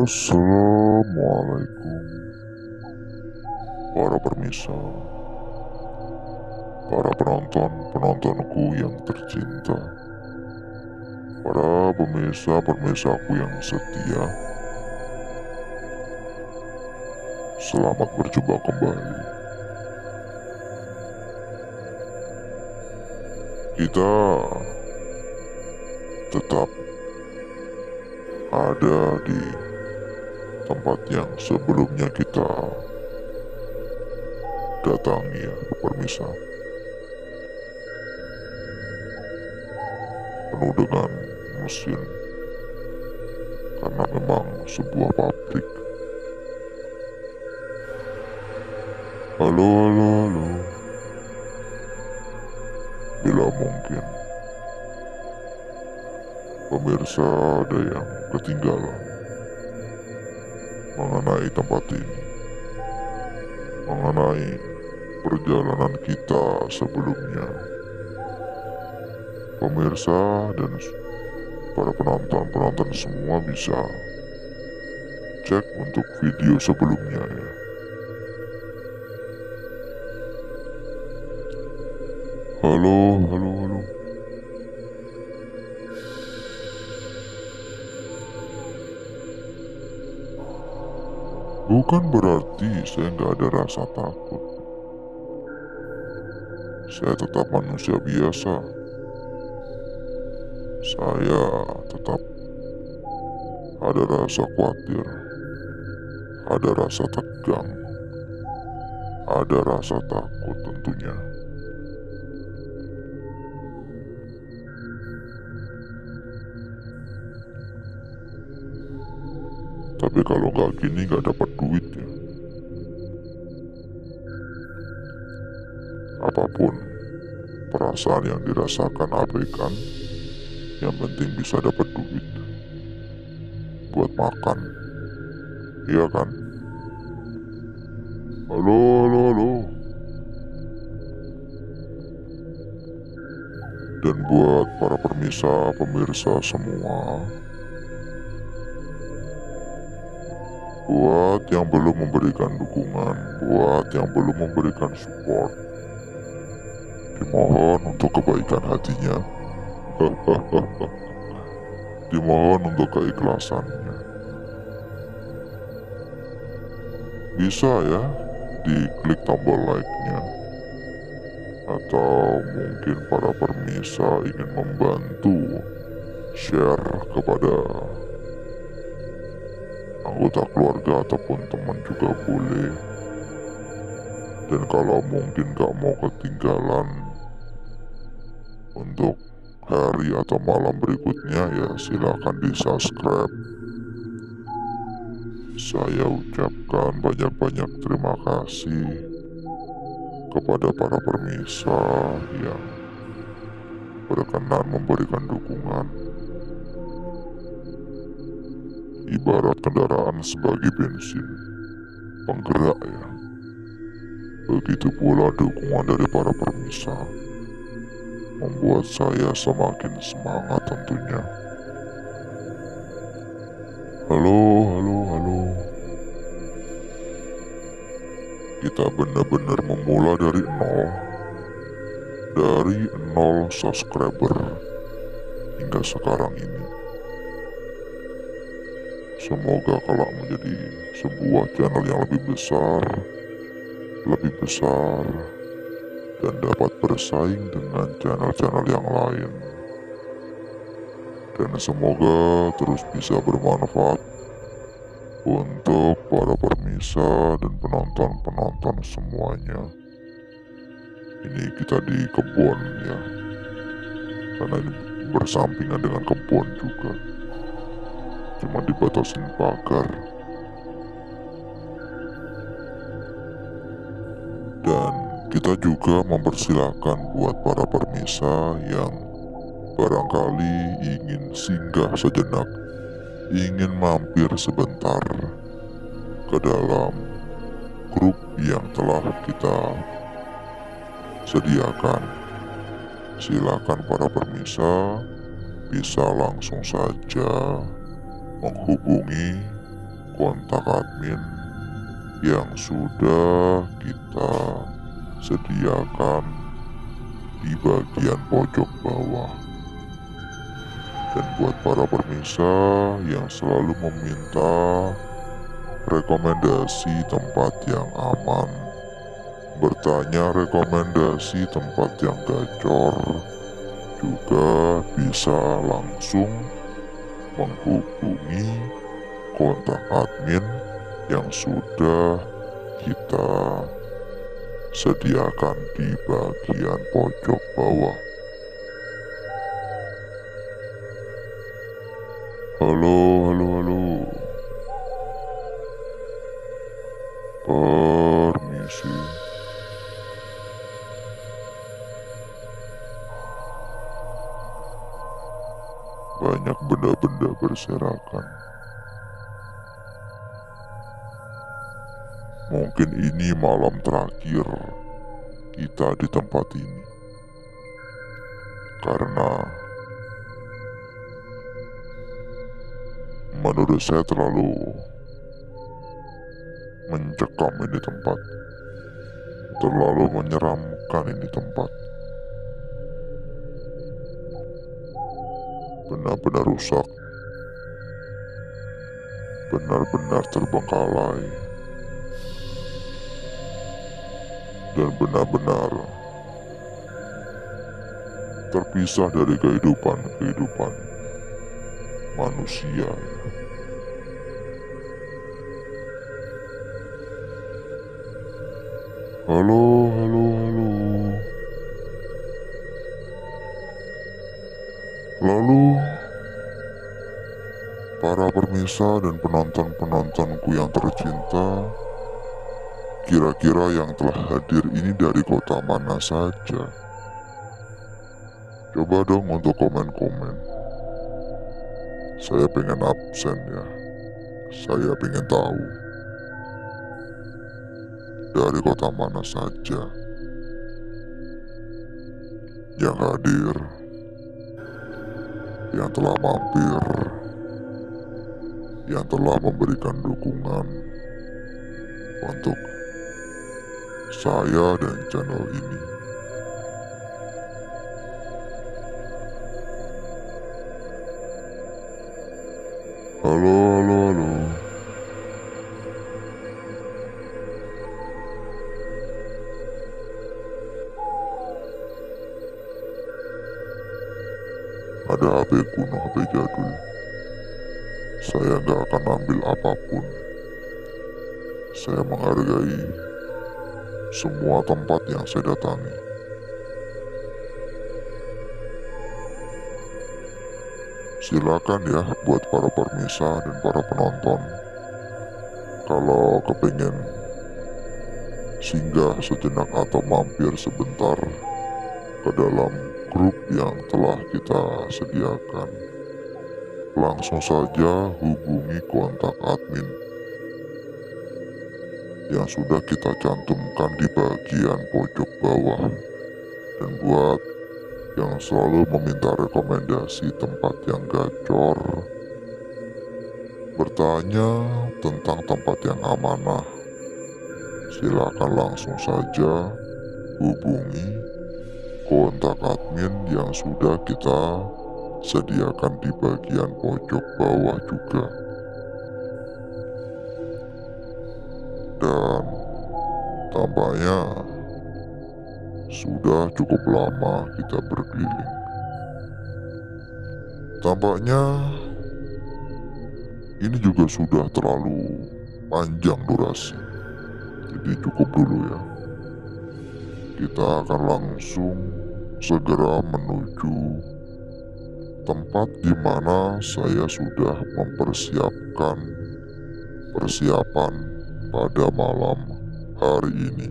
Assalamualaikum para permisa, para penontonku yang tercinta, para pemirsaku yang setia. Selamat berjumpa kembali. Kita tetap ada di tempat yang sebelumnya kita datangi, ya, permisa. Penuh dengan mesin, karena memang sebuah pabrik. Halo, halo, halo. Bila mungkin pemirsa ada yang ketinggalan mengenai tempat ini, mengenai perjalanan kita sebelumnya, pemirsa dan para penonton semua bisa cek untuk video sebelumnya, ya. Halo, halo, halo. Bukan berarti saya nggak ada rasa takut. Saya tetap manusia biasa. Saya tetap ada rasa khawatir, ada rasa tegang, ada rasa takut tentunya. Tapi kalau nggak gini nggak dapat duit, ya. Apapun perasaan yang dirasakan abaikan, yang penting bisa dapat duit buat makan, iya kan? Halo, halo, halo. Dan buat para pemirsa semua, buat yang belum memberikan dukungan, buat yang belum memberikan support, dimohon untuk kebaikan hatinya. Dimohon untuk keikhlasannya. Bisa ya diklik tombol like-nya, atau mungkin para permisa ingin membantu share kepada anggota keluarga ataupun teman juga boleh. Dan kalau mungkin gak mau ketinggalan untuk hari atau malam berikutnya, ya silakan di subscribe. Saya ucapkan banyak-banyak terima kasih kepada para permisa yang berkenan memberikan dukungan. Ibarat kendaraan sebagai bensin penggerak, ya. Begitu pula dukungan dari para permisa membuat saya semakin semangat tentunya. Halo, halo, halo. Kita benar-benar memulai dari nol subscriber hingga sekarang ini. Semoga kelak menjadi sebuah channel yang lebih besar, dan dapat bersaing dengan channel-channel yang lain. Dan semoga terus bisa bermanfaat untuk para permisa dan penonton semuanya. Ini kita di kebun, ya, karena ini bersampingan dengan kebun juga, cuma dibatasin pagar. Dan kita juga mempersilahkan buat para permisa yang barangkali ingin singgah sejenak, ingin mampir sebentar ke dalam grup yang telah kita sediakan. Silakan para permisa bisa langsung saja menghubungi kontak admin yang sudah kita sediakan di bagian pojok bawah. Dan buat para permisa yang selalu meminta rekomendasi tempat yang aman, bertanya rekomendasi tempat yang gacor, juga bisa langsung menghubungi kontak admin yang sudah kita sediakan di bagian pojok bawah. Halo, halo, halo. Permisi. Banyak benda-benda berserakan. Mungkin ini malam terakhir kita di tempat ini. Karena menurut saya terlalu mencekam ini tempat. Terlalu menyeramkan ini tempat. Benar-benar rusak. Benar-benar terbengkalai. Dan benar-benar terpisah dari kehidupan manusia. Halo, halo, halo. Lalu, para permisa dan penonton-penontonku yang tercinta, kira-kira yang telah hadir ini dari kota mana saja? Coba dong untuk komen-komen. Saya pengen absen ya. Saya pengen tahu. Dari kota mana saja yang hadir, yang telah mampir, yang telah memberikan dukungan untuk saya dan channel ini. Halo, halo, halo. Ada HP kuno, HP jadul. Saya nggak akan ambil apapun. Saya menghargai semua tempat yang saya datangi. Silakan ya buat para permisa dan para penonton, kalau kepingin singgah sejenak atau mampir sebentar ke dalam grup yang telah kita sediakan, langsung saja hubungi kontak admin yang sudah kita cantumkan di bagian pojok bawah. Dan buat yang selalu meminta rekomendasi tempat yang gacor, bertanya tentang tempat yang amanah, silakan langsung saja hubungi kontak admin yang sudah kita sediakan di bagian pojok bawah juga. Dan tampaknya sudah cukup lama kita berkeliling. Tampaknya ini juga sudah terlalu panjang durasi. Jadi cukup dulu ya. Kita akan langsung segera menuju tempat di mana saya sudah mempersiapkan persiapan pada malam hari ini.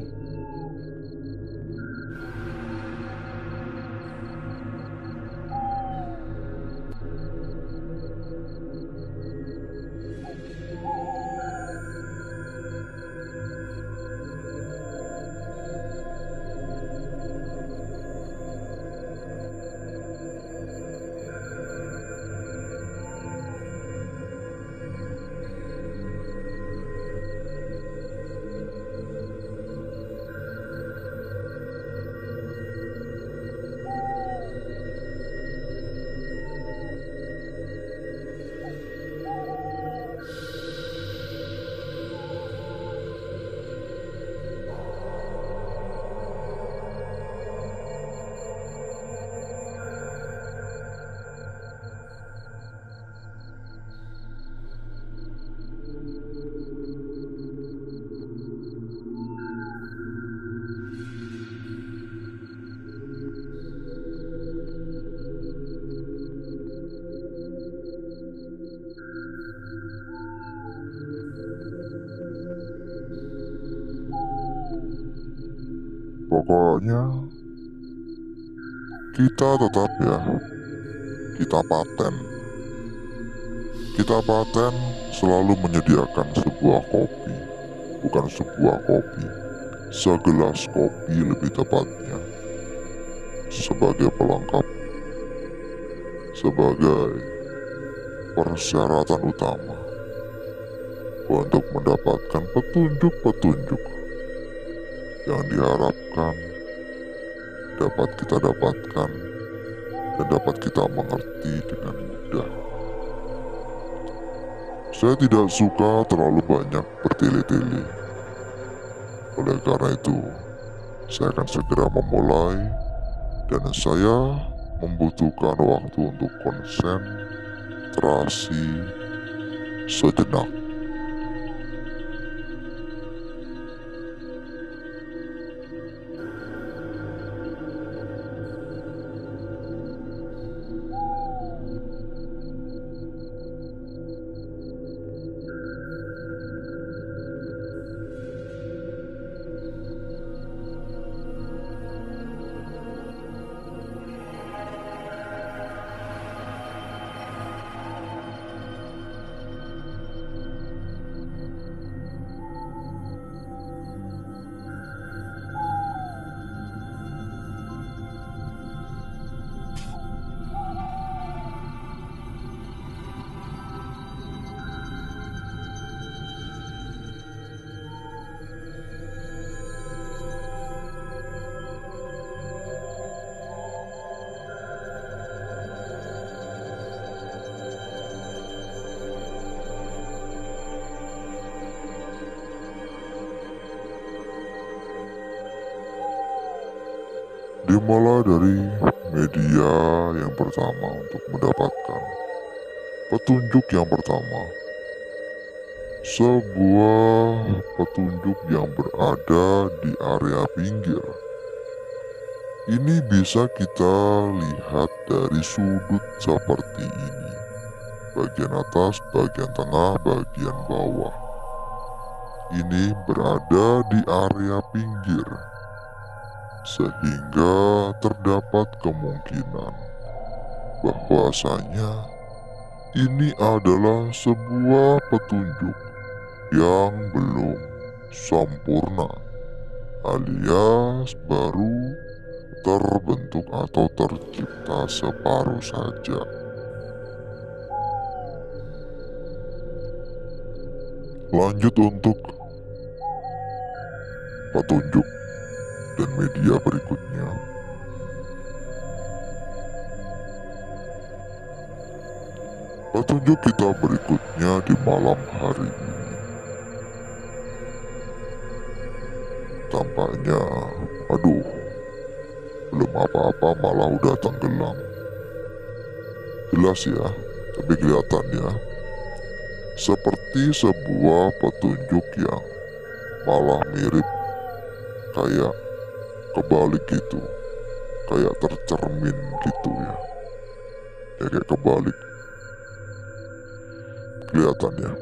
Pokoknya kita tetap ya, kita paten. Kita paten selalu menyediakan sebuah kopi, bukan sebuah kopi, segelas kopi lebih tepatnya, sebagai pelengkap, sebagai persyaratan utama untuk mendapatkan petunjuk-petunjuk yang diharapkan dapat kita dapatkan dan dapat kita mengerti dengan mudah. Saya tidak suka terlalu banyak bertele-tele. Oleh karena itu, saya akan segera memulai dan saya membutuhkan waktu untuk konsentrasi sejenak. Dimulai dari media yang pertama untuk mendapatkan petunjuk yang pertama. Sebuah petunjuk yang berada di area pinggir. Ini bisa kita lihat dari sudut seperti ini. Bagian atas, bagian tengah, bagian bawah. Ini berada di area pinggir. Sehingga terdapat kemungkinan bahwasanya ini adalah sebuah petunjuk yang belum sempurna, alias baru terbentuk atau tercipta separuh saja. Lanjut untuk petunjuk dan media berikutnya. Petunjuk kita berikutnya di malam hari ini. Tampaknya, aduh, belum apa-apa malah udah tenggelam. Jelas ya, tapi kelihatan ya. Seperti sebuah petunjuk yang malah mirip kayak kebalik gitu. Kayak tercermin gitu ya. Ya kayak kebalik. Kelihatan ya.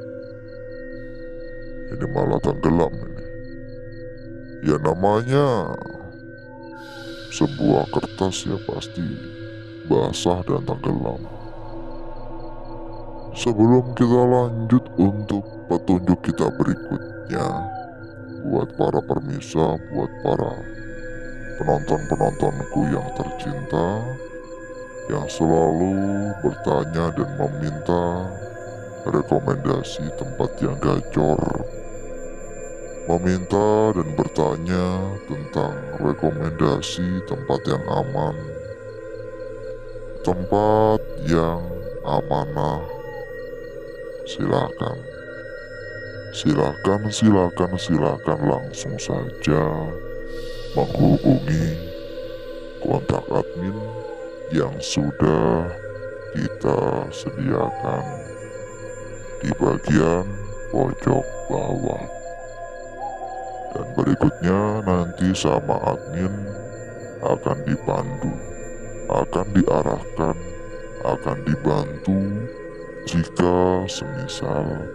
Ini malah tenggelam ini. Ya namanya sebuah kertas ya pasti basah dan tenggelam. Sebelum kita lanjut untuk petunjuk kita berikutnya, buat para permisa, buat para penonton-penontonku yang tercinta, yang selalu bertanya dan meminta rekomendasi tempat yang gacor, meminta dan bertanya tentang rekomendasi tempat yang aman, tempat yang amanah. Silakan langsung saja menghubungi kontak admin yang sudah kita sediakan di bagian pojok bawah. Dan berikutnya nanti sama admin akan dipandu, akan diarahkan, akan dibantu jika semisal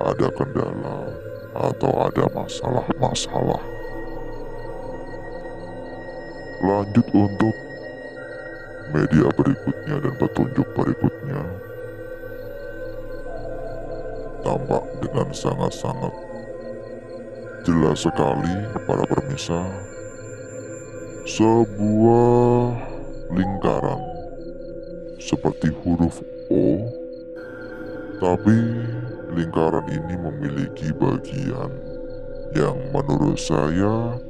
ada kendala atau ada masalah-masalah. Lanjut untuk media berikutnya dan petunjuk berikutnya, tampak dengan sangat-sangat jelas sekali para permisa, sebuah lingkaran seperti huruf O, tapi lingkaran ini memiliki bagian yang menurut saya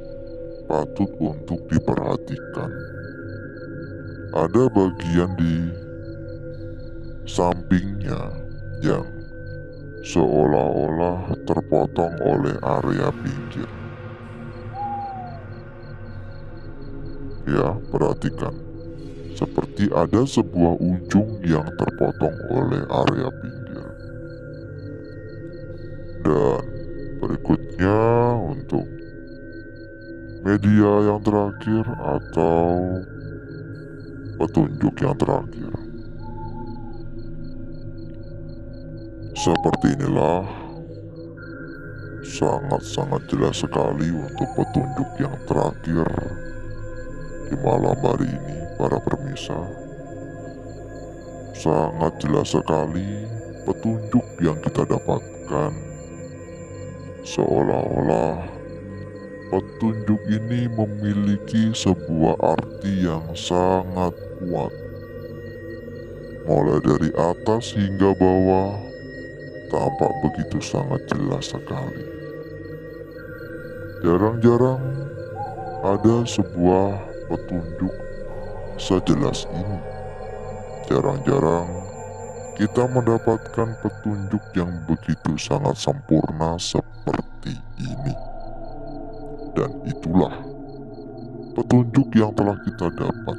patut untuk diperhatikan. Ada bagian di sampingnya yang seolah-olah terpotong oleh area pinggir. Ya, perhatikan. Seperti ada sebuah ujung yang terpotong oleh area pinggir. Dan berikutnya untuk media yang terakhir atau petunjuk yang terakhir. Seperti inilah sangat-sangat jelas sekali untuk petunjuk yang terakhir di malam hari ini para permisa. Sangat jelas sekali petunjuk yang kita dapatkan, seolah-olah petunjuk ini memiliki sebuah arti yang sangat kuat. Mulai dari atas hingga bawah, tampak begitu sangat jelas sekali. Jarang-jarang ada sebuah petunjuk sejelas ini. Jarang-jarang kita mendapatkan petunjuk yang begitu sangat sempurna seperti ini. Dan itulah petunjuk yang telah kita dapat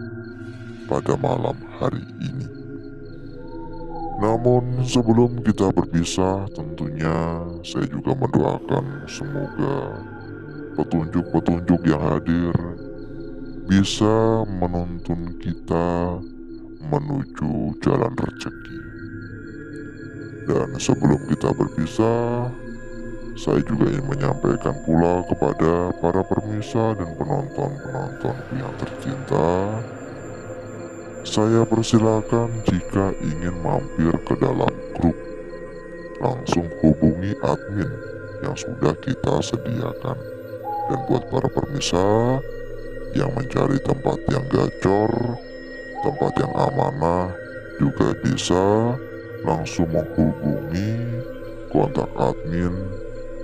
pada malam hari ini. Namun sebelum kita berpisah, tentunya saya juga mendoakan semoga petunjuk-petunjuk yang hadir bisa menuntun kita menuju jalan rezeki. Dan sebelum kita berpisah, saya juga ingin menyampaikan pula kepada para permisa dan penonton-penontonku yang tercinta, saya persilakan jika ingin mampir ke dalam grup, langsung hubungi admin yang sudah kita sediakan. Dan buat para permisa yang mencari tempat yang gacor, tempat yang amanah, juga bisa langsung menghubungi kontak admin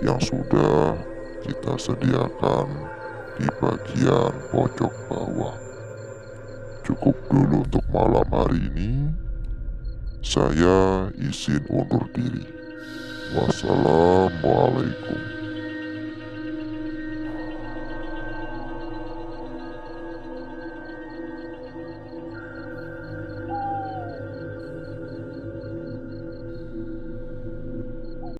yang sudah kita sediakan di bagian pojok bawah. Cukup dulu untuk malam hari ini. Saya izin undur diri. Wassalamualaikum.